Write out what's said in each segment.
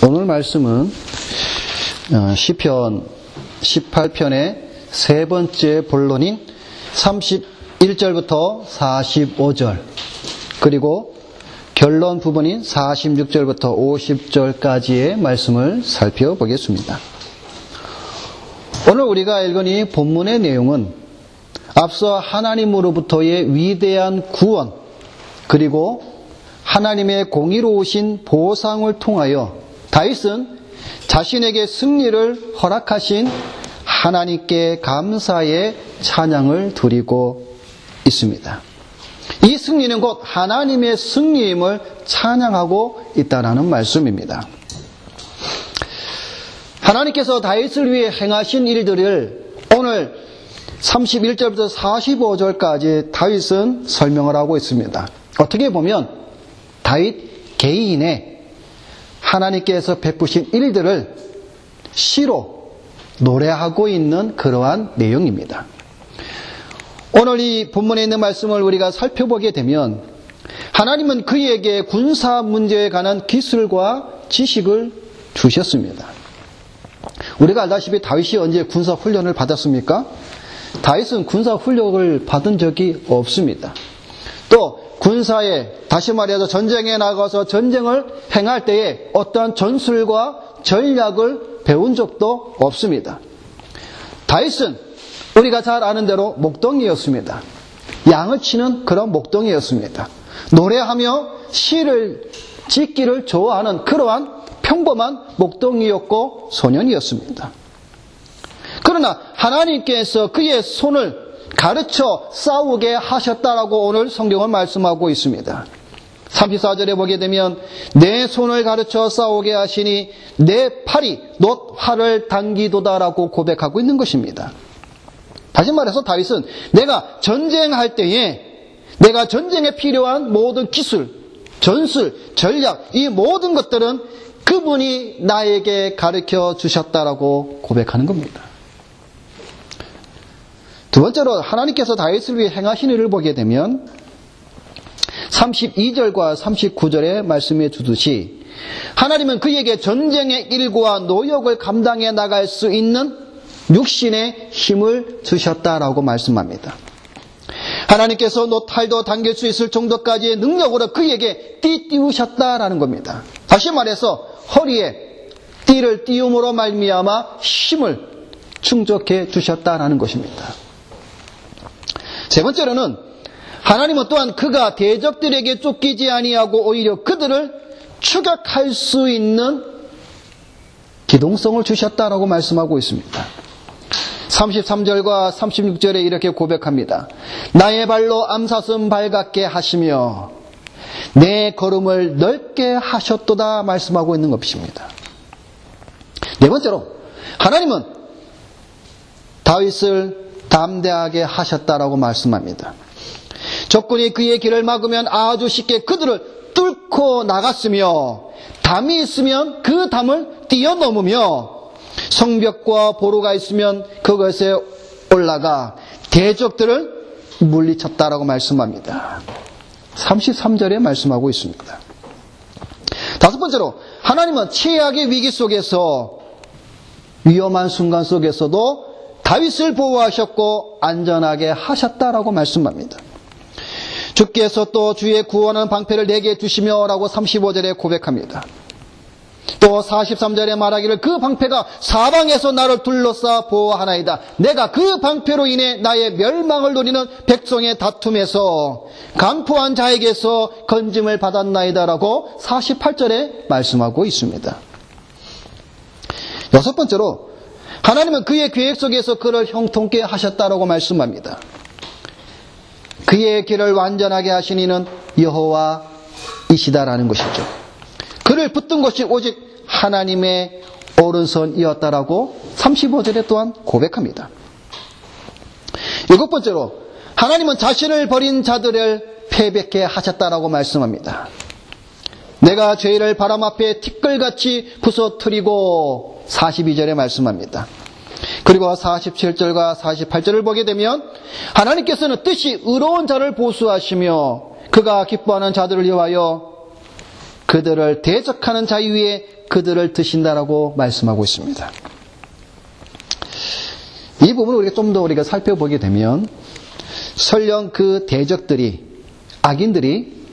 오늘 말씀은 시편 18편의 세 번째 본론인 31절부터 45절 그리고 결론 부분인 46절부터 50절까지의 말씀을 살펴보겠습니다. 오늘 우리가 읽은 이 본문의 내용은 앞서 하나님으로부터의 위대한 구원 그리고 하나님의 공의로우신 보상을 통하여 다윗은 자신에게 승리를 허락하신 하나님께 감사의 찬양을 드리고 있습니다. 이 승리는 곧 하나님의 승리임을 찬양하고 있다는 말씀입니다. 하나님께서 다윗을 위해 행하신 일들을 오늘 31절부터 45절까지 다윗은 설명을 하고 있습니다. 어떻게 보면 다윗 개인의 하나님께서 베푸신 일들을 시로 노래하고 있는 그러한 내용입니다. 오늘 이 본문에 있는 말씀을 우리가 살펴보게 되면 하나님은 그에게 군사 문제에 관한 기술과 지식을 주셨습니다. 우리가 알다시피 다윗이 언제 군사 훈련을 받았습니까? 다윗은 군사 훈련을 받은 적이 없습니다. 또 군사에 다시 말해서 전쟁에 나가서 전쟁을 행할 때에 어떠한 전술과 전략을 배운 적도 없습니다. 다윗은 우리가 잘 아는 대로 목동이었습니다. 양을 치는 그런 목동이었습니다. 노래하며 시를 짓기를 좋아하는 그러한 평범한 목동이었고 소년이었습니다. 그러나 하나님께서 그의 손을 가르쳐 싸우게 하셨다라고 오늘 성경은 말씀하고 있습니다. 34절에 보게 되면 내 손을 가르쳐 싸우게 하시니 내 팔이 놋 활을 당기도다라고 고백하고 있는 것입니다. 다시 말해서 다윗은 내가 전쟁할 때에 내가 전쟁에 필요한 모든 기술, 전술, 전략 이 모든 것들은 그분이 나에게 가르쳐 주셨다라고 고백하는 겁니다. 두 번째로 하나님께서 다윗을 위해 행하신 일을 보게 되면 32절과 39절에 말씀해 주듯이 하나님은 그에게 전쟁의 일과 노역을 감당해 나갈 수 있는 육신의 힘을 주셨다라고 말씀합니다. 하나님께서 노탈도 당길 수 있을 정도까지의 능력으로 그에게 띠띠우셨다라는 겁니다. 다시 말해서 허리에 띠를 띄움으로 말미암아 힘을 충족해 주셨다라는 것입니다. 세 번째로는 하나님은 또한 그가 대적들에게 쫓기지 아니하고 오히려 그들을 추격할 수 있는 기동성을 주셨다라고 말씀하고 있습니다. 33절과 36절에 이렇게 고백합니다. 나의 발로 암사슴 발같게 하시며 내 걸음을 넓게 하셨도다 말씀하고 있는 것입니다. 네 번째로 하나님은 다윗을 담대하게 하셨다라고 말씀합니다. 적군이 그의 길을 막으면 아주 쉽게 그들을 뚫고 나갔으며 담이 있으면 그 담을 뛰어넘으며 성벽과 보루가 있으면 그것에 올라가 대적들을 물리쳤다라고 말씀합니다. 33절에 말씀하고 있습니다. 다섯 번째로 하나님은 최악의 위기 속에서 위험한 순간 속에서도 다윗을 보호하셨고 안전하게 하셨다라고 말씀합니다. 주께서 또 주의 구원은 방패를 내게 주시며 라고 35절에 고백합니다. 또 43절에 말하기를 그 방패가 사방에서 나를 둘러싸 보호하나이다. 내가 그 방패로 인해 나의 멸망을 노리는 백성의 다툼에서 강포한 자에게서 건짐을 받았나이다 라고 48절에 말씀하고 있습니다. 여섯 번째로 하나님은 그의 계획 속에서 그를 형통케 하셨다라고 말씀합니다. 그의 길을 완전하게 하신 이는 여호와이시다라는 것이죠. 그를 붙든 것이 오직 하나님의 오른손이었다라고 35절에 또한 고백합니다. 일곱 번째로 하나님은 자신을 버린 자들을 패배케 하셨다라고 말씀합니다. 내가 죄를 바람 앞에 티끌같이 부서뜨리고 42절에 말씀합니다. 그리고 47절과 48절을 보게 되면 하나님께서는 뜻이 의로운 자를 보수하시며 그가 기뻐하는 자들을 위하여 그들을 대적하는 자 위에 그들을 드신다라고 말씀하고 있습니다. 이 부분을 우리가 좀 더 우리가 살펴보게 되면 설령 그 대적들이, 악인들이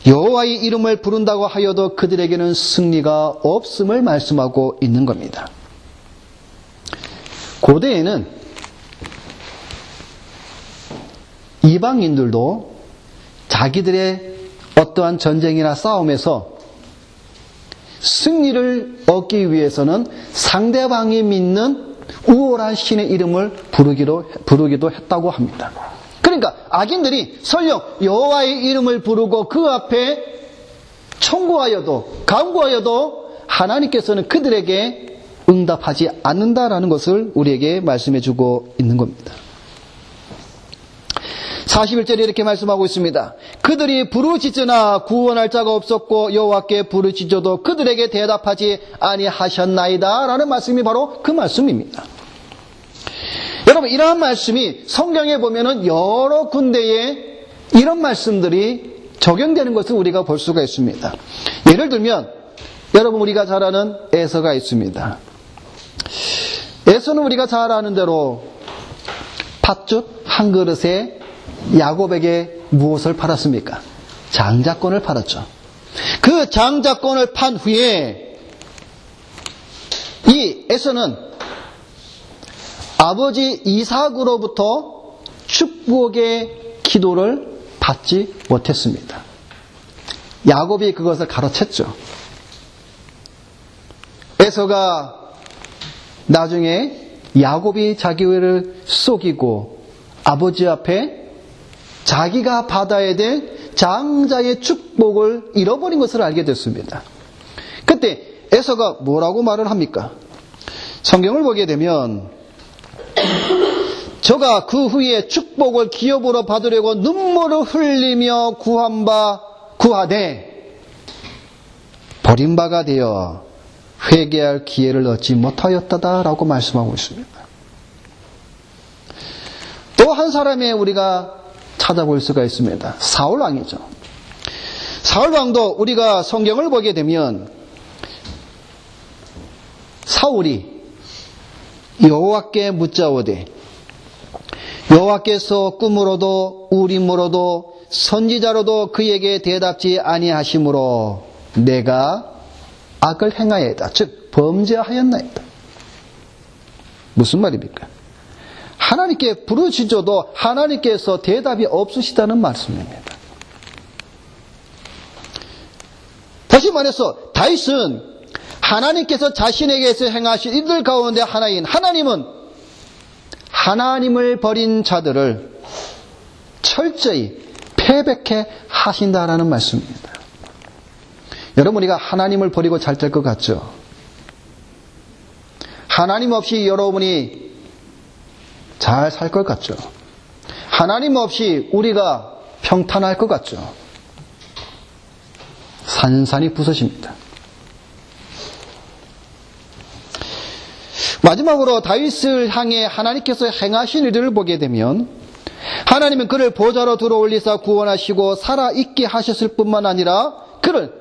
여호와의 이름을 부른다고 하여도 그들에게는 승리가 없음을 말씀하고 있는 겁니다. 고대에는 이방인들도 자기들의 어떠한 전쟁이나 싸움에서 승리를 얻기 위해서는 상대방이 믿는 우월한 신의 이름을 부르기도 했다고 합니다. 그러니까 악인들이 설령 여호와의 이름을 부르고 그 앞에 청구하여도 간구하여도 하나님께서는 그들에게 응답하지 않는다라는 것을 우리에게 말씀해 주고 있는 겁니다. 41절에 이렇게 말씀하고 있습니다. 그들이 부르짖으나 구원할 자가 없었고 여호와께 부르짖어도 그들에게 대답하지 아니하셨나이다 라는 말씀이 바로 그 말씀입니다. 여러분, 이러한 말씀이 성경에 보면은 여러 군데에 이런 말씀들이 적용되는 것을 우리가 볼 수가 있습니다. 예를 들면 여러분, 우리가 잘 아는 에서가 있습니다. 에서는 우리가 잘 아는 대로 팥죽 한 그릇에 야곱에게 무엇을 팔았습니까? 장자권을 팔았죠. 그 장자권을 판 후에 이 에서는 아버지 이삭으로부터 축복의 기도를 받지 못했습니다. 야곱이 그것을 가로챘죠. 에서가 나중에 야곱이 자기를 속이고 아버지 앞에 자기가 받아야 될 장자의 축복을 잃어버린 것을 알게 됐습니다. 그때 에서가 뭐라고 말을 합니까? 성경을 보게 되면 저가 그 후에 축복을 기업으로 받으려고 눈물을 흘리며 구하되 버림바가 되어 회개할 기회를 얻지 못하였다라고 말씀하고 있습니다. 또 한 사람의 우리가 찾아볼 수가 있습니다. 사울왕이죠. 사울왕도 우리가 성경을 보게 되면 사울이 여호와께 묻자오되 여호와께서 꿈으로도 우림으로도 선지자로도 그에게 대답지 아니하심으로 내가 악을 행하였다. 즉 범죄하였나이다. 무슨 말입니까? 하나님께 부르짖어도 하나님께서 대답이 없으시다는 말씀입니다. 다시 말해서 다윗은 하나님께서 자신에게서 행하신 이들 가운데 하나인 하나님은 하나님을 버린 자들을 철저히 패배케 하신다라는 말씀입니다. 여러분, 우리가 하나님을 버리고 잘 될 것 같죠? 하나님 없이 여러분이 잘 살 것 같죠? 하나님 없이 우리가 평탄할 것 같죠? 산산이 부서집니다. 마지막으로 다윗을 향해 하나님께서 행하신 일을 보게 되면 하나님은 그를 보좌로 들어올리사 구원하시고 살아있게 하셨을 뿐만 아니라 그를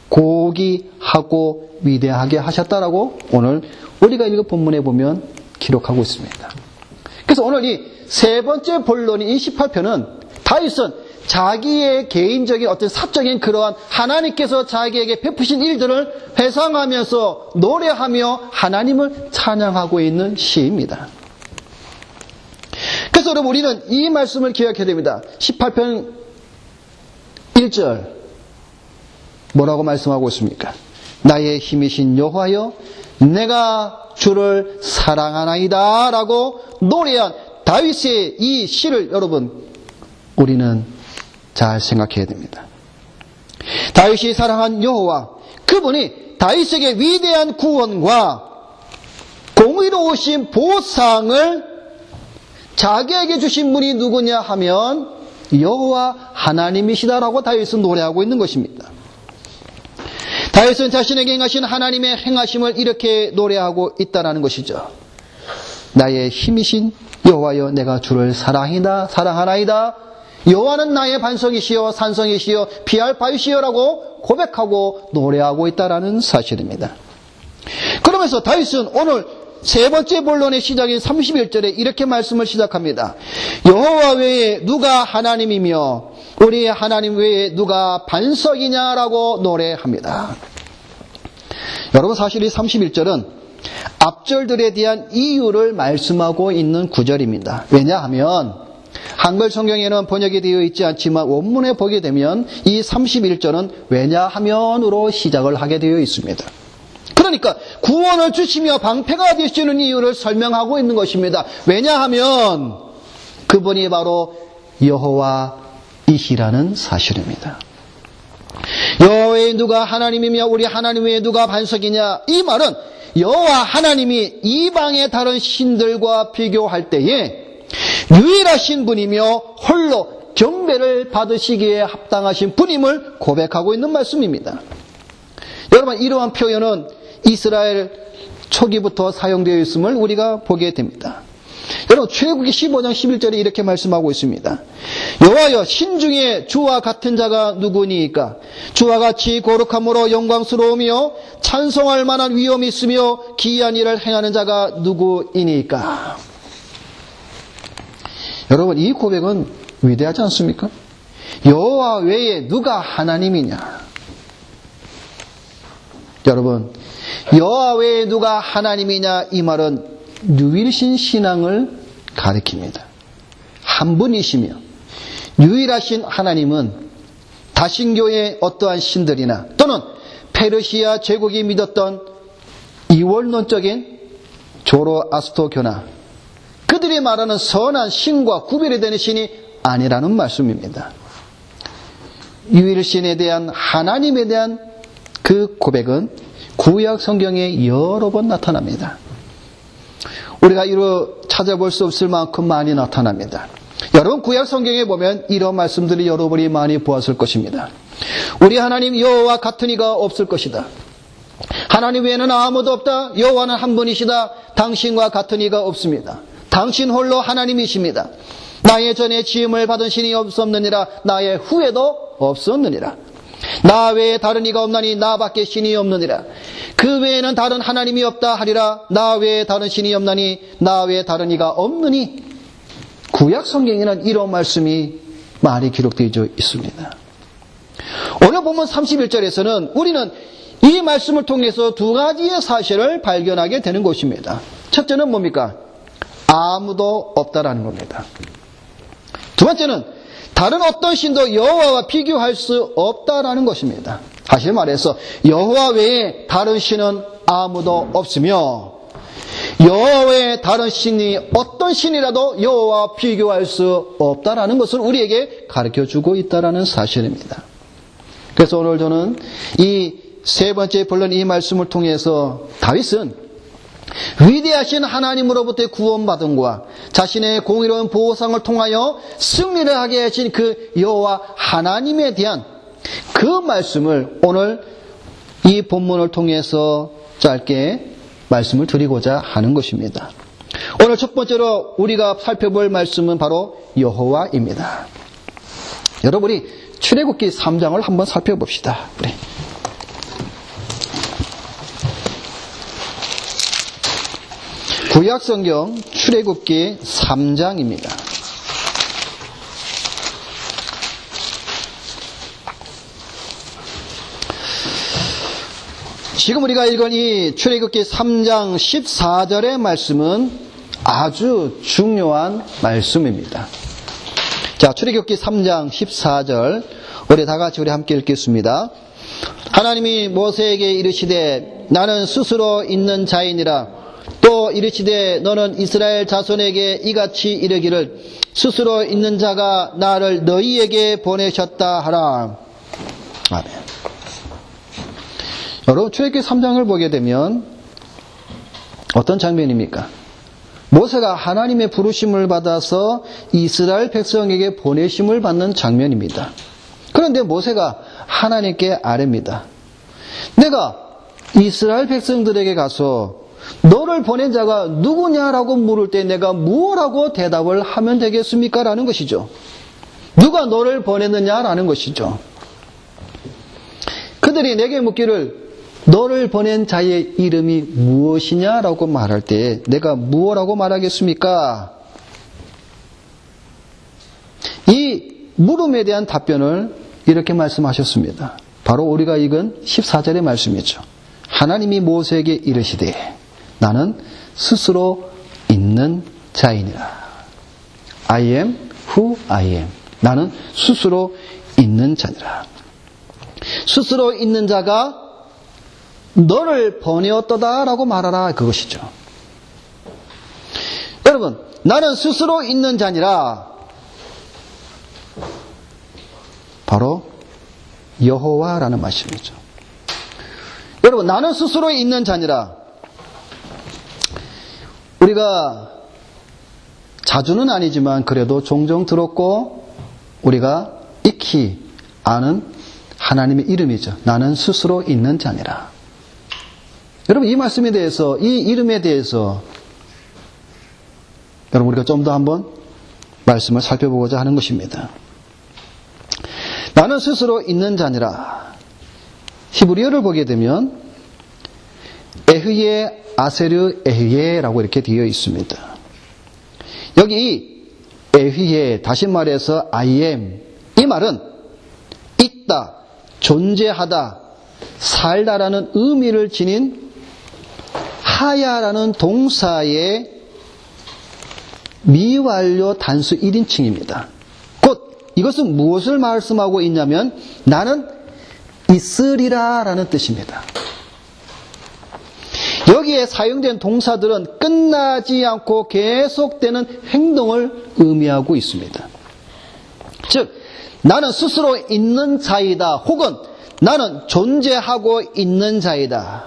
고귀하고 위대하게 하셨다라고 오늘 우리가 읽은 본문에 보면 기록하고 있습니다. 그래서 오늘 이 세 번째 본론인 28편은 다윗은 자기의 개인적인 어떤 사적인 그러한 하나님께서 자기에게 베푸신 일들을 회상하면서 노래하며 하나님을 찬양하고 있는 시입니다. 그래서 여러분, 우리는 이 말씀을 기억해야 됩니다. 18편 1절 뭐라고 말씀하고 있습니까? 나의 힘이신 여호와여 내가 주를 사랑하나이다 라고 노래한 다윗의 이 시를 여러분 우리는 잘 생각해야 됩니다. 다윗이 사랑한 여호와, 그분이 다윗에게 위대한 구원과 공의로우신 보상을 자기에게 주신 분이 누구냐 하면 여호와 하나님이시다라고 다윗은 노래하고 있는 것입니다. 다윗은 자신에게 행하신 하나님의 행하심을 이렇게 노래하고 있다는 것이죠. 나의 힘이신 여호와여 내가 주를 사랑하나이다. 여호와는 나의 반석이시여 산성이시여 피할 바위시여라고 고백하고 노래하고 있다라는 사실입니다. 그러면서 다윗은 오늘 세 번째 본론의 시작인 31절에 이렇게 말씀을 시작합니다. 여호와 외에 누가 하나님이며 우리 하나님 외에 누가 반석이냐라고 노래합니다. 여러분, 사실 이 31절은 앞절들에 대한 이유를 말씀하고 있는 구절입니다. 왜냐하면 한글 성경에는 번역이 되어 있지 않지만 원문에 보게 되면 이 31절은 왜냐하면으로 시작을 하게 되어 있습니다. 그러니까 구원을 주시며 방패가 되시는 이유를 설명하고 있는 것입니다. 왜냐하면 그분이 바로 여호와이시라는 사실입니다. 여호와 외에 누가 하나님이며 우리 하나님 외에 누가 반석이냐, 이 말은 여호와 하나님이 이방의 다른 신들과 비교할 때에 유일하신 분이며 홀로 경배를 받으시기에 합당하신 분임을 고백하고 있는 말씀입니다. 여러분, 이러한 표현은 이스라엘 초기부터 사용되어 있음을 우리가 보게 됩니다. 여러분, 출애굽기 15장 11절에 이렇게 말씀하고 있습니다. 여호와여, 신중에 주와 같은 자가 누구니이까? 주와 같이 거룩함으로 영광스러우며 찬송할 만한 위엄이 있으며 기이한 일을 행하는 자가 누구이니까? 여러분, 이 고백은 위대하지 않습니까? 여호와 외에 누가 하나님이냐? 여러분, 여호와 외에 누가 하나님이냐, 이 말은 유일신 신앙을 가리킵니다. 한 분이시며 유일하신 하나님은 다신교의 어떠한 신들이나 또는 페르시아 제국이 믿었던 이원론적인 조로아스토교나 그들이 말하는 선한 신과 구별이 되는 신이 아니라는 말씀입니다. 유일신에 대한 하나님에 대한 그 고백은 구약 성경에 여러 번 나타납니다. 우리가 이루 찾아볼 수 없을 만큼 많이 나타납니다. 여러분, 구약 성경에 보면 이런 말씀들이 여러분이 많이 보았을 것입니다. 우리 하나님 여호와 같은 이가 없을 것이다. 하나님 외에는 아무도 없다. 여호와는 한 분이시다. 당신과 같은 이가 없습니다. 당신 홀로 하나님이십니다. 나의 전에 지음을 받은 신이 없었느니라. 나의 후에도 없었느니라. 나 외에 다른 이가 없나니 나밖에 신이 없느니라. 그 외에는 다른 하나님이 없다 하리라. 나 외에 다른 신이 없나니 나 외에 다른 이가 없느니. 구약 성경에는 이런 말씀이 많이 기록되어 있습니다. 오늘 본문 31절에서는 우리는 이 말씀을 통해서 두 가지의 사실을 발견하게 되는 것입니다. 첫째는 뭡니까? 아무도 없다라는 겁니다. 두 번째는 다른 어떤 신도 여호와와 비교할 수 없다라는 것입니다. 다시 말해서 여호와 외에 다른 신은 아무도 없으며 여호와 외에 다른 신이 어떤 신이라도 여호와와 비교할 수 없다라는 것을 우리에게 가르쳐주고 있다라는 사실입니다. 그래서 오늘 저는 이 세 번째 본론 이 말씀을 통해서 다윗은 위대하신 하나님으로부터 구원받은 과 자신의 공의로운 보호상을 통하여 승리를 하게 하신 그 여호와 하나님에 대한 그 말씀을 오늘 이 본문을 통해서 짧게 말씀을 드리고자 하는 것입니다. 오늘 첫 번째로 우리가 살펴볼 말씀은 바로 여호와입니다. 여러분, 우리 출애굽기 3장을 한번 살펴봅시다. 그래. 구약성경 출애굽기 3장입니다. 지금 우리가 읽은 이 출애굽기 3장 14절의 말씀은 아주 중요한 말씀입니다. 자, 출애굽기 3장 14절 우리 다 같이 우리 함께 읽겠습니다. 하나님이 모세에게 이르시되 나는 스스로 있는 자이니라. 또 이르시되 너는 이스라엘 자손에게 이같이 이르기를 스스로 있는 자가 나를 너희에게 보내셨다 하라. 아멘. 여러분, 출애굽기 3장을 보게 되면 어떤 장면입니까? 모세가 하나님의 부르심을 받아서 이스라엘 백성에게 보내심을 받는 장면입니다. 그런데 모세가 하나님께 아뢰입니다. 내가 이스라엘 백성들에게 가서 너를 보낸 자가 누구냐라고 물을 때 내가 무엇라고 대답을 하면 되겠습니까? 라는 것이죠. 누가 너를 보냈느냐라는 것이죠. 그들이 내게 묻기를 너를 보낸 자의 이름이 무엇이냐라고 말할 때 내가 무엇라고 말하겠습니까? 이 물음에 대한 답변을 이렇게 말씀하셨습니다. 바로 우리가 읽은 14절의 말씀이죠. 하나님이 모세에게 이르시되 나는 스스로 있는 자이니라. I am who I am. 나는 스스로 있는 자니라. 스스로 있는 자가 너를 보내었도다라고 말하라 그것이죠. 여러분, 나는 스스로 있는 자니라. 바로 여호와라는 말씀이죠. 여러분, 나는 스스로 있는 자니라. 우리가 자주는 아니지만 그래도 종종 들었고 우리가 익히 아는 하나님의 이름이죠. 나는 스스로 있는 자니라. 여러분, 이 말씀에 대해서, 이 이름에 대해서 여러분 우리가 좀 더 한번 말씀을 살펴보고자 하는 것입니다. 나는 스스로 있는 자니라. 히브리어를 보게 되면 에흐예 아세르 에흐예라고 이렇게 되어 있습니다. 여기 이 에흐예, 다시 말해서 I am, 이 말은 있다, 존재하다, 살다라는 의미를 지닌 하야라는 동사의 미완료 단수 1인칭입니다. 곧 이것은 무엇을 말씀하고 있냐면 나는 있으리라 라는 뜻입니다. 여기에 사용된 동사들은 끝나지 않고 계속되는 행동을 의미하고 있습니다. 즉 나는 스스로 있는 자이다, 혹은 나는 존재하고 있는 자이다.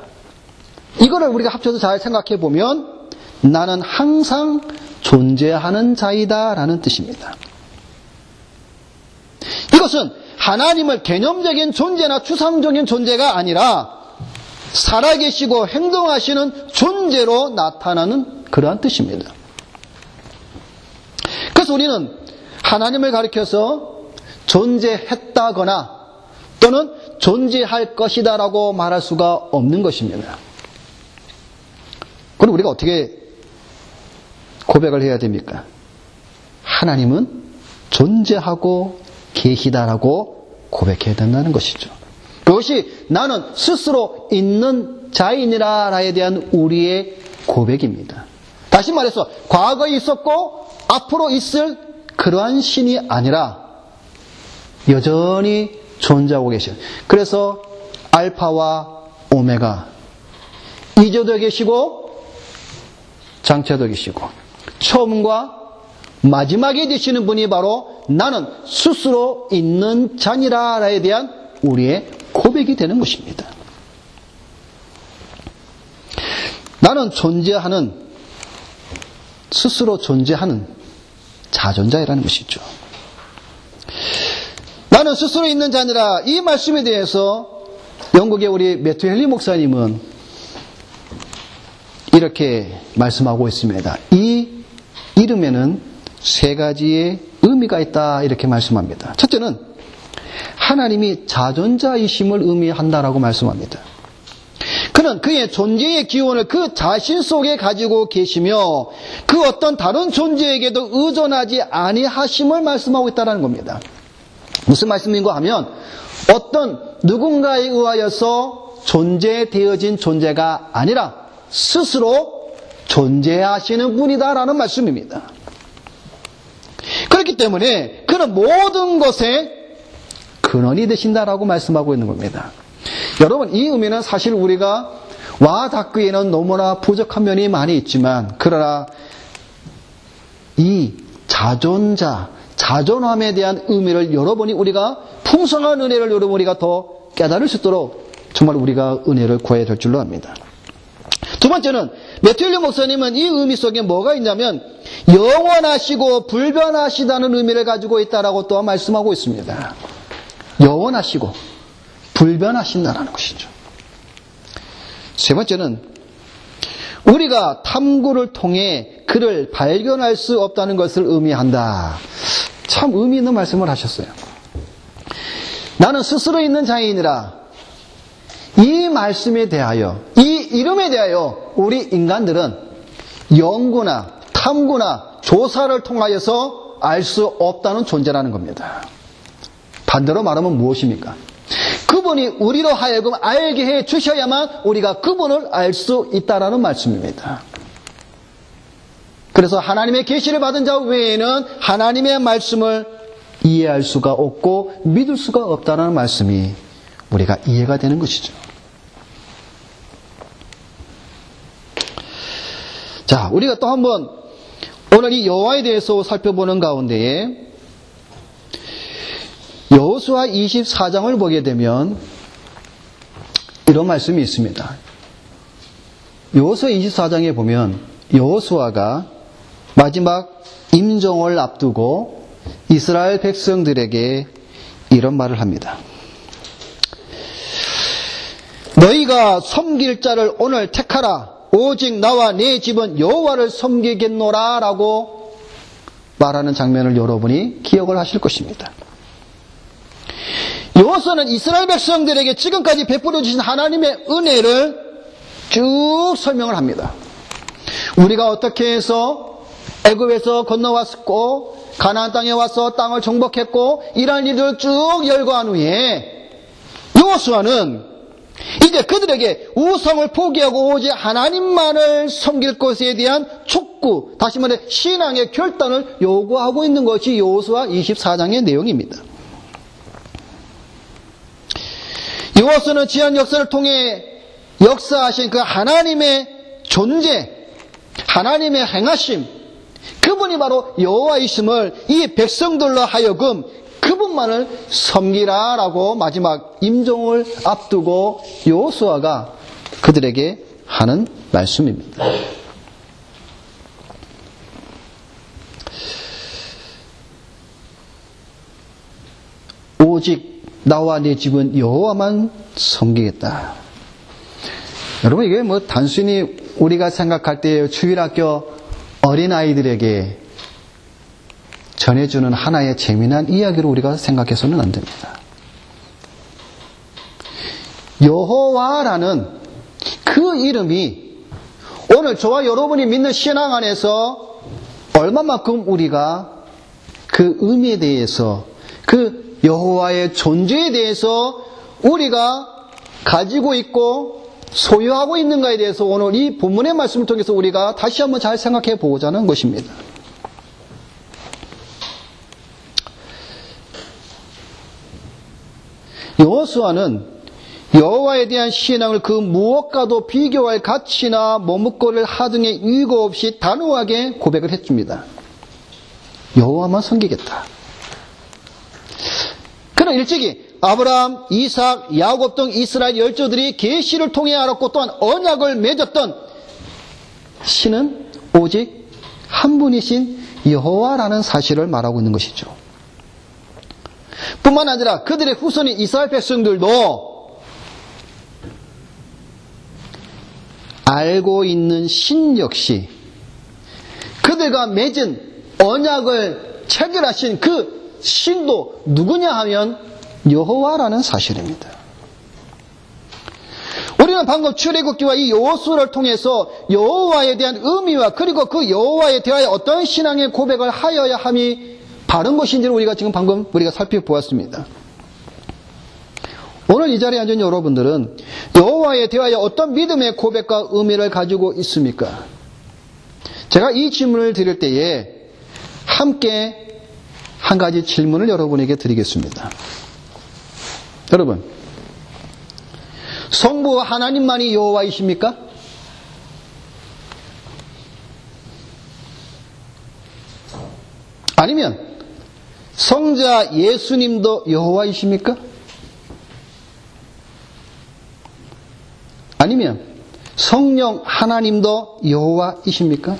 이거를 우리가 합쳐서 잘 생각해 보면 나는 항상 존재하는 자이다 라는 뜻입니다. 이것은 하나님을 개념적인 존재나 추상적인 존재가 아니라 살아계시고 행동하시는 존재로 나타나는 그러한 뜻입니다. 그래서 우리는 하나님을 가리켜서 존재했다거나 또는 존재할 것이다 라고 말할 수가 없는 것입니다. 그럼 우리가 어떻게 고백을 해야 됩니까? 하나님은 존재하고 계시다라고 고백해야 된다는 것이죠. 그것이 나는 스스로 있는 자이니라에 대한 우리의 고백입니다. 다시 말해서 과거에 있었고 앞으로 있을 그러한 신이 아니라 여전히 존재하고 계신, 그래서 알파와 오메가, 이조도 계시고 장차도 계시고 처음과 마지막에 되시는 분이 바로 나는 스스로 있는 자니라에 대한 우리의 고백이 되는 것입니다. 나는 존재하는, 스스로 존재하는 자존자이라는 것이죠. 나는 스스로 있는 자니라, 이 말씀에 대해서 영국의 우리 매튜 헨리 목사님은 이렇게 말씀하고 있습니다. 이 이름에는 세 가지의 의미가 있다 이렇게 말씀합니다. 첫째는 하나님이 자존자이심을 의미한다라고 말씀합니다. 그는 그의 존재의 기원을 그 자신 속에 가지고 계시며 그 어떤 다른 존재에게도 의존하지 아니하심을 말씀하고 있다는 겁니다. 무슨 말씀인가 하면 어떤 누군가에 의하여서 존재되어진 존재가 아니라 스스로 존재하시는 분이다라는 말씀입니다. 그렇기 때문에 그는 모든 것에 근원이 되신다라고 말씀하고 있는 겁니다. 여러분, 이 의미는 사실 우리가 와닿기에는 너무나 부족한 면이 많이 있지만, 그러나 이 자존자, 자존함에 대한 의미를 여러분이 우리가 풍성한 은혜를 여러분 우리가 더 깨달을 수 있도록 정말 우리가 은혜를 구해야 될 줄로 압니다. 두 번째는 매튜 헨리 목사님은 이 의미 속에 뭐가 있냐면 영원하시고 불변하시다는 의미를 가지고 있다라고 또 말씀하고 있습니다. 영원하시고 불변하신다라는 것이죠. 세 번째는 우리가 탐구를 통해 그를 발견할 수 없다는 것을 의미한다. 참 의미 있는 말씀을 하셨어요. 나는 스스로 있는 자인이라. 이 말씀에 대하여, 이 이름에 대하여 우리 인간들은 연구나 탐구나 조사를 통하여서 알 수 없다는 존재라는 겁니다. 반대로 말하면 무엇입니까? 그분이 우리로 하여금 알게 해 주셔야만 우리가 그분을 알 수 있다라는 말씀입니다. 그래서 하나님의 계시를 받은 자 외에는 하나님의 말씀을 이해할 수가 없고 믿을 수가 없다는 말씀이 우리가 이해가 되는 것이죠. 자, 우리가 또 한번 오늘 이 여호와에 대해서 살펴보는 가운데에 여호수아 24장을 보게 되면 이런 말씀이 있습니다. 여호수아 24장에 보면 여호수아가 마지막 임종을 앞두고 이스라엘 백성들에게 이런 말을 합니다. 너희가 섬길 자를 오늘 택하라. 오직 나와 내 집은 여호와를 섬기겠노라 라고 말하는 장면을 여러분이 기억을 하실 것입니다. 여호수아는 이스라엘 백성들에게 지금까지 베풀어 주신 하나님의 은혜를 쭉 설명을 합니다. 우리가 어떻게 해서 애굽에서 건너왔고 가나안 땅에 와서 땅을 정복했고 이러한 일들을 쭉 열거한 후에 여호수아는 이제 그들에게 우상을 포기하고 오직 하나님만을 섬길 것에 대한 촉구, 다시 말해 신앙의 결단을 요구하고 있는 것이 여호수아 24장의 내용입니다. 여호수아는 지한 역사를 통해 역사하신 그 하나님의 존재, 하나님의 행하심, 그분이 바로 여호와이심을 이 백성들로 하여금 그분만을 섬기라라고 마지막 임종을 앞두고 여호수아가 그들에게 하는 말씀입니다. 오직 나와 내 집은 여호와만 섬기겠다. 여러분, 이게 뭐 단순히 우리가 생각할 때 주일학교 어린아이들에게 전해주는 하나의 재미난 이야기로 우리가 생각해서는 안 됩니다. 여호와라는 그 이름이 오늘 저와 여러분이 믿는 신앙 안에서 얼마만큼 우리가 그 의미에 대해서, 그 여호와의 존재에 대해서 우리가 가지고 있고 소유하고 있는가에 대해서 오늘 이 본문의 말씀을 통해서 우리가 다시 한번 잘 생각해 보고자 하는 것입니다. 여호수아는 여호와에 대한 신앙을 그 무엇과도 비교할 가치나 머뭇거릴 하등의 이유가 없이 단호하게 고백을 했습니다. 여호와만 섬기겠다. 그는 일찍이 아브라함, 이삭, 야곱 등 이스라엘 열조들이 계시를 통해 알았고 또한 언약을 맺었던 신은 오직 한 분이신 여호와라는 사실을 말하고 있는 것이죠. 뿐만 아니라 그들의 후손인 이스라엘 백성들도 알고 있는 신 역시 그들과 맺은 언약을 체결하신 그 신도 누구냐 하면 여호와라는 사실입니다. 우리는 방금 출애굽기와 이 여호수아를 통해서 여호와에 대한 의미와 그리고 그 여호와에 대하여 어떤 신앙의 고백을 하여야 함이 바른 것인지를 우리가 지금 방금 우리가 살펴보았습니다. 오늘 이 자리에 앉은 여러분들은 여호와에 대하여 어떤 믿음의 고백과 의미를 가지고 있습니까? 제가 이 질문을 드릴 때에 함께 한 가지 질문을 여러분에게 드리겠습니다. 여러분, 성부 하나님만이 여호와이십니까? 아니면 성자 예수님도 여호와이십니까? 아니면 성령 하나님도 여호와이십니까?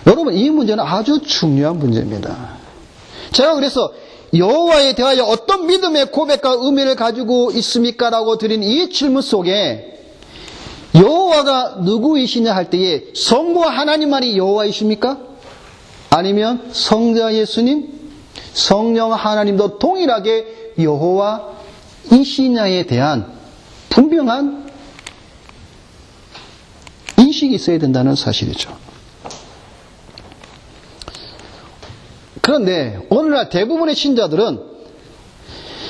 여러분, 이 문제는 아주 중요한 문제입니다. 제가 그래서 여호와에 대하여 어떤 믿음의 고백과 의미를 가지고 있습니까? 라고 드린 이 질문 속에 여호와가 누구이시냐 할 때에 성부 하나님만이 여호와이십니까? 아니면 성자 예수님, 성령 하나님도 동일하게 여호와이시냐에 대한 분명한 인식이 있어야 된다는 사실이죠. 그런데 오늘날 대부분의 신자들은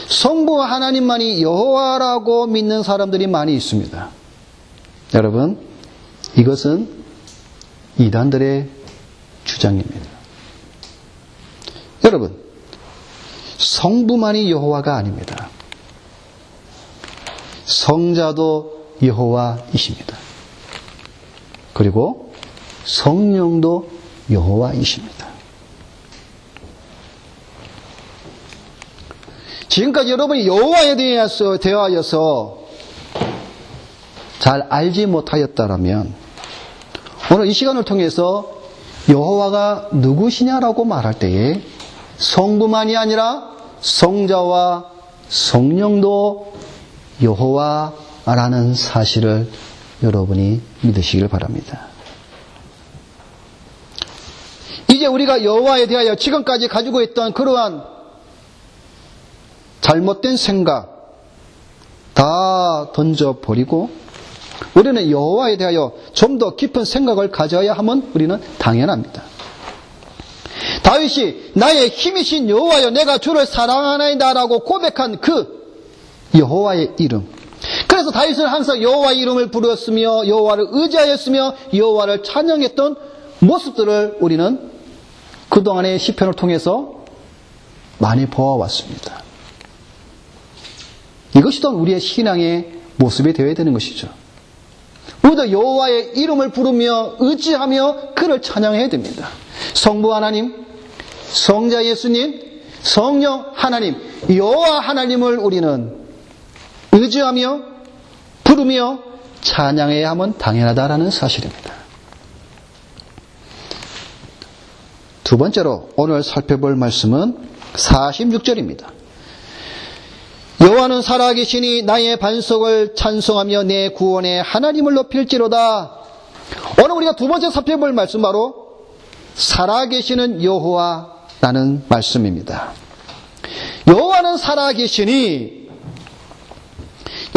성부 하나님만이 여호와라고 믿는 사람들이 많이 있습니다. 여러분, 이것은 이단들의 주장입니다. 여러분, 성부만이 여호와가 아닙니다. 성자도 여호와이십니다. 그리고 성령도 여호와이십니다. 지금까지 여러분이 여호와에 대하여서 잘 알지 못하였다면 오늘 이 시간을 통해서 여호와가 누구시냐라고 말할 때에 성부만이 아니라 성자와 성령도 여호와라는 사실을 여러분이 믿으시길 바랍니다. 이제 우리가 여호와에 대하여 지금까지 가지고 있던 그러한 잘못된 생각 다 던져버리고 우리는 여호와에 대하여 좀 더 깊은 생각을 가져야 함은 우리는 당연합니다. 다윗이 나의 힘이신 여호와여 내가 주를 사랑하나이다라고 고백한 그 여호와의 이름. 그래서 다윗은 항상 여호와의 이름을 부르었으며 여호와를 의지하였으며 여호와를 찬양했던 모습들을 우리는 그동안의 시편을 통해서 많이 보아왔습니다. 이것이 또 우리의 신앙의 모습이 되어야 되는 것이죠. 우리도 여호와의 이름을 부르며 의지하며 그를 찬양해야 됩니다. 성부 하나님, 성자 예수님, 성령 하나님, 여호와 하나님을 우리는 의지하며 부르며 찬양해야 하면 당연하다라는 사실입니다. 두 번째로 오늘 살펴볼 말씀은 46절입니다. 여호와는 살아계시니 나의 반석을 찬송하며 내 구원의 하나님을 높일지로다. 오늘 우리가 두 번째 살펴볼 말씀 바로 살아계시는 여호와라는 말씀입니다. 여호와는 살아계시니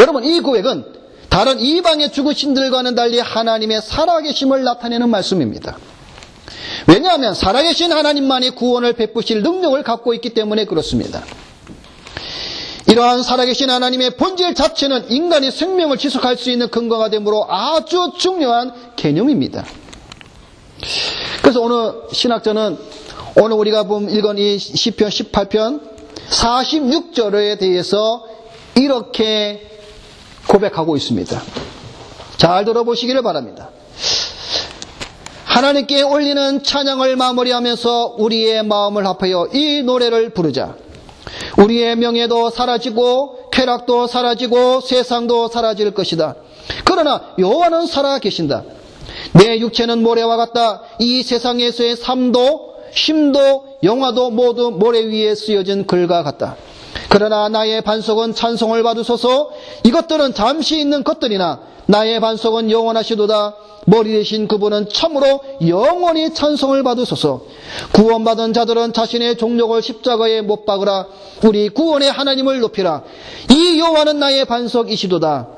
여러분 이 고백은 다른 이방의 죽으신들과는 달리 하나님의 살아계심을 나타내는 말씀입니다. 왜냐하면 살아계신 하나님만이 구원을 베푸실 능력을 갖고 있기 때문에 그렇습니다. 이러한 살아계신 하나님의 본질 자체는 인간이 생명을 지속할 수 있는 근거가 되므로 아주 중요한 개념입니다. 그래서 오늘 신학자는 오늘 우리가 읽은 이 시편 18편 46절에 대해서 이렇게 고백하고 있습니다. 잘 들어보시기를 바랍니다. 하나님께 올리는 찬양을 마무리하면서 우리의 마음을 합하여 이 노래를 부르자. 우리의 명예도 사라지고 쾌락도 사라지고 세상도 사라질 것이다. 그러나 여호와는 살아계신다. 내 육체는 모래와 같다. 이 세상에서의 삶도 쉼도 영화도 모두 모래 위에 쓰여진 글과 같다. 그러나 나의 반석은 찬송을 받으소서. 이것들은 잠시 있는 것들이나 나의 반석은 영원하시도다. 머리 대신 그분은 참으로 영원히 찬송을 받으소서. 구원받은 자들은 자신의 종력을 십자가에 못 박으라. 우리 구원의 하나님을 높이라. 이 여호와는 나의 반석이시도다.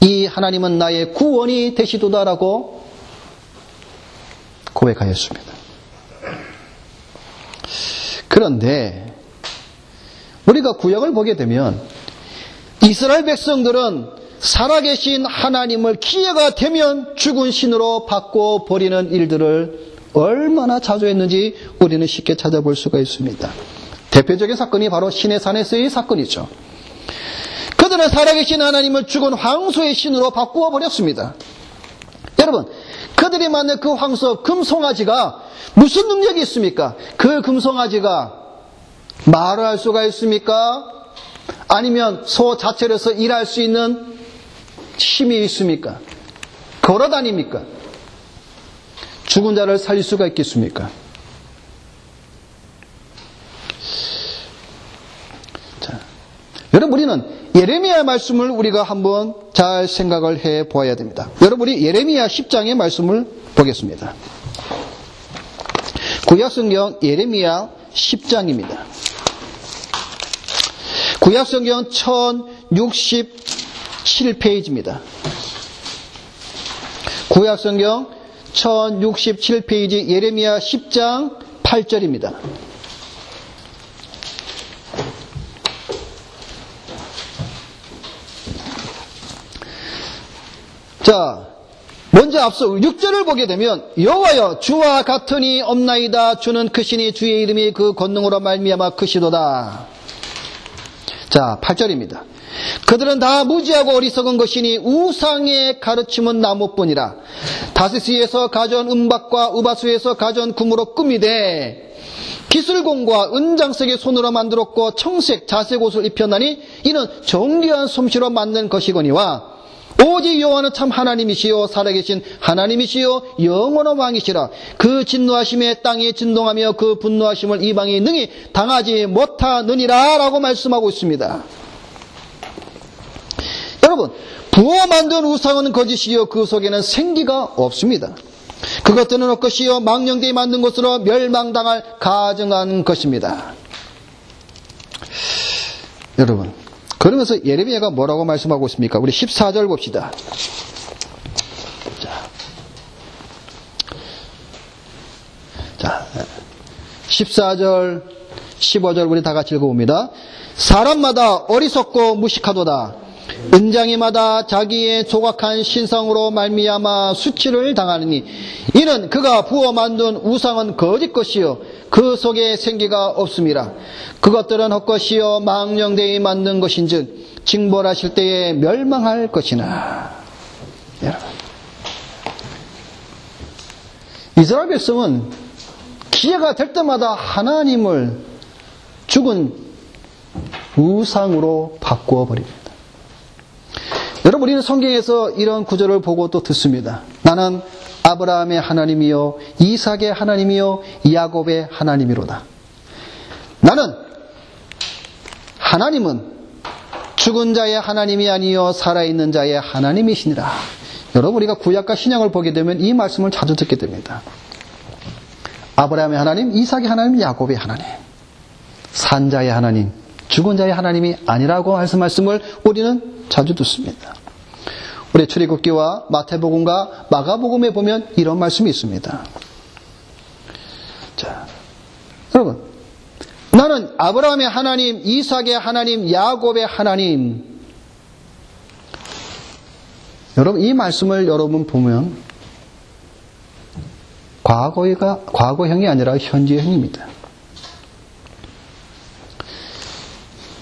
이 하나님은 나의 구원이 되시도다라고 고백하였습니다. 그런데 우리가 구약을 보게 되면 이스라엘 백성들은 살아계신 하나님을 기회가 되면 죽은 신으로 바꿔버리는 일들을 얼마나 자주 했는지 우리는 쉽게 찾아볼 수가 있습니다. 대표적인 사건이 바로 시내산에서의 사건이죠. 그들은 살아계신 하나님을 죽은 황소의 신으로 바꾸어 버렸습니다. 여러분, 그들이 만든 그 황소 금송아지가 무슨 능력이 있습니까? 그 금송아지가 말을 할 수가 있습니까? 아니면 소 자체로서 일할 수 있는 힘이 있습니까? 걸어다닙니까? 죽은 자를 살릴 수가 있겠습니까? 자, 여러분 우리는 예레미야 말씀을 우리가 한번 잘 생각을 해 보아야 됩니다. 여러분 우리 예레미야 10장의 말씀을 보겠습니다. 구약성경 예레미야 10장입니다. 구약성경 1067페이지입니다. 구약성경 1067페이지 예레미야 10장 8절입니다. 자, 먼저 앞서 6절을 보게 되면 여호와여 주와 같으니 없나이다. 주는 크시니 주의 이름이 그 권능으로 말미암아 크시도다. 자, 8절입니다. 그들은 다 무지하고 어리석은 것이니 우상의 가르침은 나무뿐이라. 다시스에서 가져온 은박과 우바수에서 가져온 금으로 꾸미되 기술공과 은장색의 손으로 만들었고 청색 자색 옷을 입혔나니 이는 정교한 솜씨로 만든 것이거니와 오직 여호와는 참 하나님이시요 살아계신 하나님이시요 영원한 왕이시라. 그 진노하심에 땅이 진동하며 그 분노하심을 이방이 능히 당하지 못하느니라 라고 말씀하고 있습니다. 여러분, 부어 만든 우상은 거짓이요 그 속에는 생기가 없습니다. 그것들은 헛것이요 망령되이 만든 것으로 멸망당할 가증한 것입니다. 여러분, 그러면서 예레미야가 뭐라고 말씀하고 있습니까? 우리 14절 봅시다. 자, 14절, 15절 우리 다 같이 읽어봅니다. 사람마다 어리석고 무식하도다. 은장이마다 자기의 조각한 신상으로 말미암아 수치를 당하느니 이는 그가 부어 만든 우상은 거짓 것이요 그 속에 생기가 없음이라. 그것들은 헛것이요 망령되이 만든 것인즉 징벌하실 때에 멸망할 것이나. 여러분, 이스라엘 백성은 기회가 될 때마다 하나님을 죽은 우상으로 바꾸어 버립니다. 여러분, 우리는 성경에서 이런 구절을 보고 또 듣습니다. 나는 아브라함의 하나님이요 이삭의 하나님이요 야곱의 하나님이로다. 나는 하나님은 죽은 자의 하나님이 아니요 살아있는 자의 하나님이시니라. 여러분, 우리가 구약과 신약을 보게 되면 이 말씀을 자주 듣게 됩니다. 아브라함의 하나님, 이삭의 하나님, 야곱의 하나님. 산 자의 하나님, 죽은 자의 하나님이 아니라고 말씀을 우리는 자주 듣습니다. 우리 출애굽기와 마태복음과 마가복음에 보면 이런 말씀이 있습니다. 자, 여러분, 나는 아브라함의 하나님, 이삭의 하나님, 야곱의 하나님. 여러분, 이 말씀을 여러분 보면 과거형이 아니라 현재형입니다.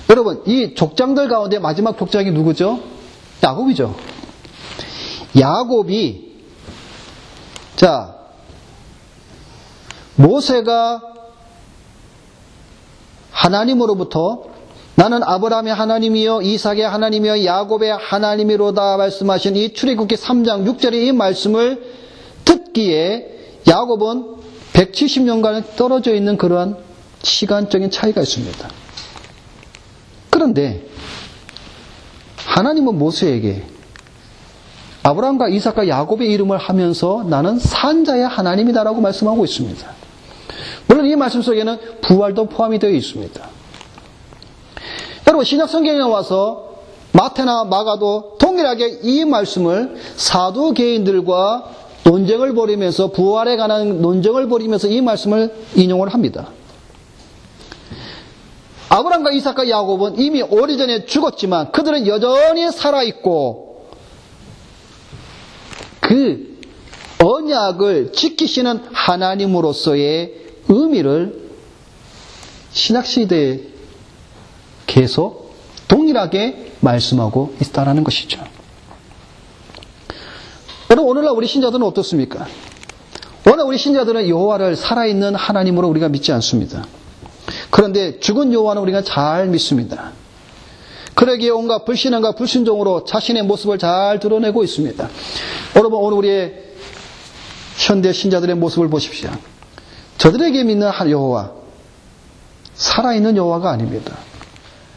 여러분, 이 족장들 가운데 마지막 족장이 누구죠? 야곱이죠. 야곱이, 자, 모세가 하나님으로부터 나는 아브라함의 하나님이요 이삭의 하나님이요 야곱의 하나님이로다 말씀하신 이 출애굽기 3장 6절의 이 말씀을 듣기에 야곱은 170년간 떨어져 있는 그러한 시간적인 차이가 있습니다. 그런데 하나님은 모세에게 아브라함과 이삭과 야곱의 이름을 하면서 나는 산자의 하나님이다라고 말씀하고 있습니다. 물론 이 말씀 속에는 부활도 포함이 되어 있습니다. 여러분, 신약 성경에 와서 마태나 마가도 동일하게 이 말씀을 사두개인들과 논쟁을 벌이면서 부활에 관한 논쟁을 벌이면서 이 말씀을 인용을 합니다. 아브라함과 이삭과 야곱은 이미 오래전에 죽었지만 그들은 여전히 살아있고 그 언약을 지키시는 하나님으로서의 의미를 신약시대에 계속 동일하게 말씀하고 있다는 것이죠. 여러분, 오늘날 우리 신자들은 어떻습니까? 오늘 우리 신자들은 여호와를 살아있는 하나님으로 우리가 믿지 않습니다. 그런데 죽은 여호와는 우리가 잘 믿습니다. 그러기에 온갖 불신앙과 불순종으로 자신의 모습을 잘 드러내고 있습니다. 여러분, 오늘 우리의 현대 신자들의 모습을 보십시오. 저들에게 믿는 여호와, 살아있는 여호와가 아닙니다.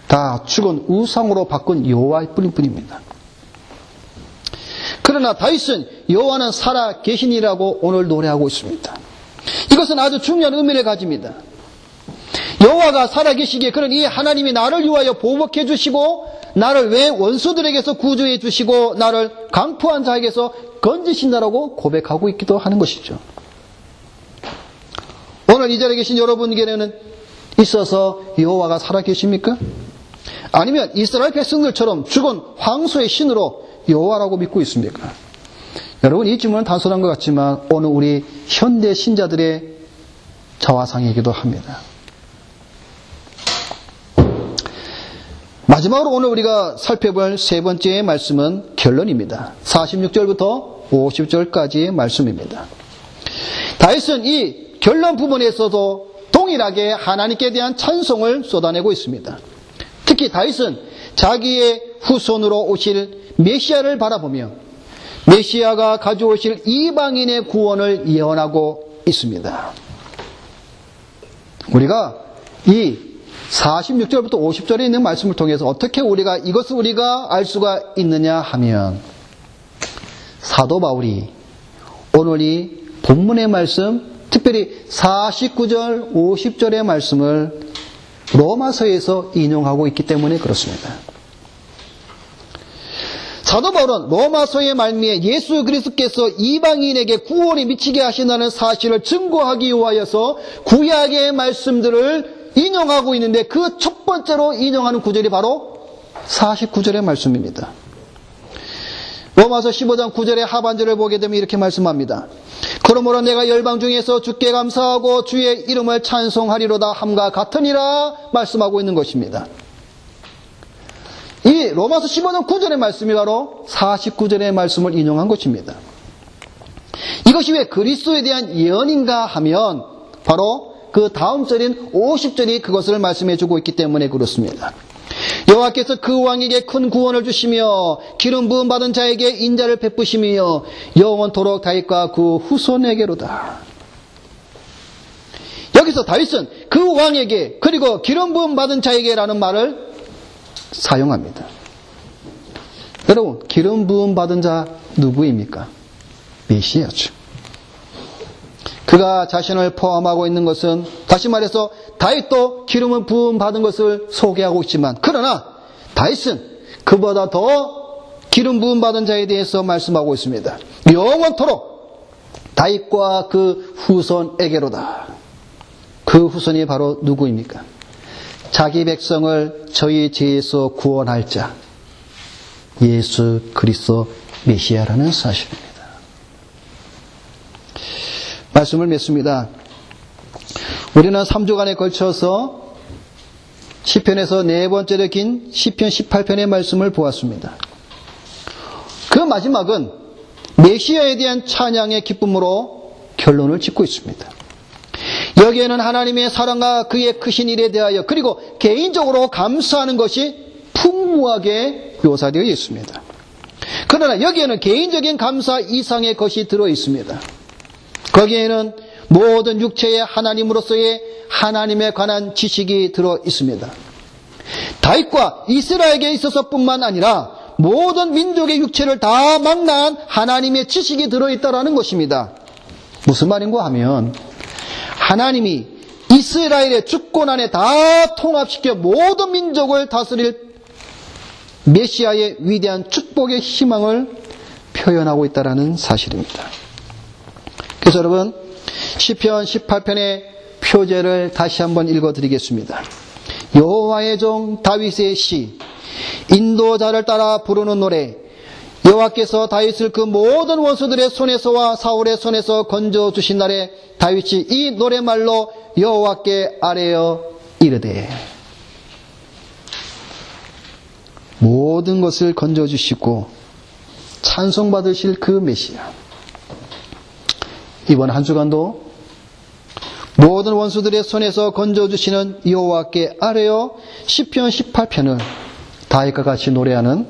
다 죽은 우상으로 바꾼 여호와일 뿐입니다. 그러나 다윗은 여호와는 살아 계시니라고 오늘 노래하고 있습니다. 이것은 아주 중요한 의미를 가집니다. 여호와가 살아계시기에 그는 이 하나님이 나를 위하여 보복해 주시고 나를 왜 원수들에게서 구조해 주시고 나를 강포한 자에게서 건지신다라고 고백하고 있기도 하는 것이죠. 오늘 이 자리에 계신 여러분에게는 있어서 여호와가 살아계십니까? 아니면 이스라엘 백성들처럼 죽은 황소의 신으로 여호와라고 믿고 있습니까? 여러분, 이 질문은 단순한 것 같지만 오늘 우리 현대 신자들의 자화상이기도 합니다. 마지막으로 오늘 우리가 살펴볼 세 번째 말씀은 결론입니다. 46절부터 50절까지의 말씀입니다. 다윗은 이 결론 부분에서도 동일하게 하나님께 대한 찬송을 쏟아내고 있습니다. 특히 다윗은 자기의 후손으로 오실 메시아를 바라보며 메시아가 가져오실 이방인의 구원을 예언하고 있습니다. 우리가 이 46절부터 50절에 있는 말씀을 통해서 어떻게 이것을 우리가 알 수가 있느냐 하면, 사도 바울이 오늘 이 본문의 말씀, 특별히 49절, 50절의 말씀을 로마서에서 인용하고 있기 때문에 그렇습니다. 사도 바울은 로마서의 말미에 예수 그리스도께서 이방인에게 구원이 미치게 하신다는 사실을 증거하기 위하여서 구약의 말씀들을 인용하고 있는데 그 첫 번째로 인용하는 구절이 바로 49절의 말씀입니다. 로마서 15장 9절의 하반절을 보게 되면 이렇게 말씀합니다. 그러므로 내가 열방 중에서 주께 감사하고 주의 이름을 찬송하리로다 함과 같으니라 말씀하고 있는 것입니다. 이 로마서 15장 9절의 말씀이 바로 49절의 말씀을 인용한 것입니다. 이것이 왜 그리스도에 대한 예언인가 하면 바로 그 다음 절인 50절이 그것을 말씀해주고 있기 때문에 그렇습니다. 여호와께서 그 왕에게 큰 구원을 주시며 기름 부음 받은 자에게 인자를 베푸시며 영원토록 다윗과 그 후손에게로다. 여기서 다윗은 그 왕에게 그리고 기름 부음 받은 자에게라는 말을 사용합니다. 여러분, 기름 부음 받은 자 누구입니까? 메시아죠. 그가 자신을 포함하고 있는 것은, 다시 말해서 다윗도 기름을 부음 받은 것을 소개하고 있지만, 그러나 다윗은 그보다 더 기름 부음 받은 자에 대해서 말씀하고 있습니다. 영원토록 다윗과 그 후손에게로다. 그 후손이 바로 누구입니까? 자기 백성을 저희 죄에서 구원할 자, 예수 그리스도 메시아라는 사실입니다. 말씀을 맺습니다. 우리는 3주간에 걸쳐서 시편에서 네 번째로 긴 시편 18편의 말씀을 보았습니다. 그 마지막은 메시아에 대한 찬양의 기쁨으로 결론을 짓고 있습니다. 여기에는 하나님의 사랑과 그의 크신 일에 대하여 그리고 개인적으로 감사하는 것이 풍부하게 묘사되어 있습니다. 그러나 여기에는 개인적인 감사 이상의 것이 들어 있습니다. 거기에는 모든 육체의 하나님으로서의 하나님에 관한 지식이 들어 있습니다. 다윗과 이스라엘에게 있어서뿐만 아니라 모든 민족의 육체를 다 망라한 하나님의 지식이 들어있다라는 것입니다. 무슨 말인가 하면 하나님이 이스라엘의 주권 안에 다 통합시켜 모든 민족을 다스릴 메시아의 위대한 축복의 희망을 표현하고 있다는 사실입니다. 그래서 여러분, 시편 18편의 표제를 다시 한번 읽어드리겠습니다. 여호와의 종 다윗의 시, 인도자를 따라 부르는 노래, 여호와께서 다윗을 그 모든 원수들의 손에서와 사울의 손에서 건져주신 날에 다윗이 이 노래말로 여호와께 아뢰어 이르되, 모든 것을 건져주시고 찬송받으실 그 메시아, 이번 한 주간도 모든 원수들의 손에서 건져주시는 여호와께 아뢰어 시편 18편을 다윗과 같이 노래하는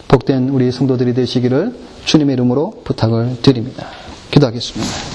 복된 우리 성도들이 되시기를 주님의 이름으로 부탁을 드립니다. 기도하겠습니다.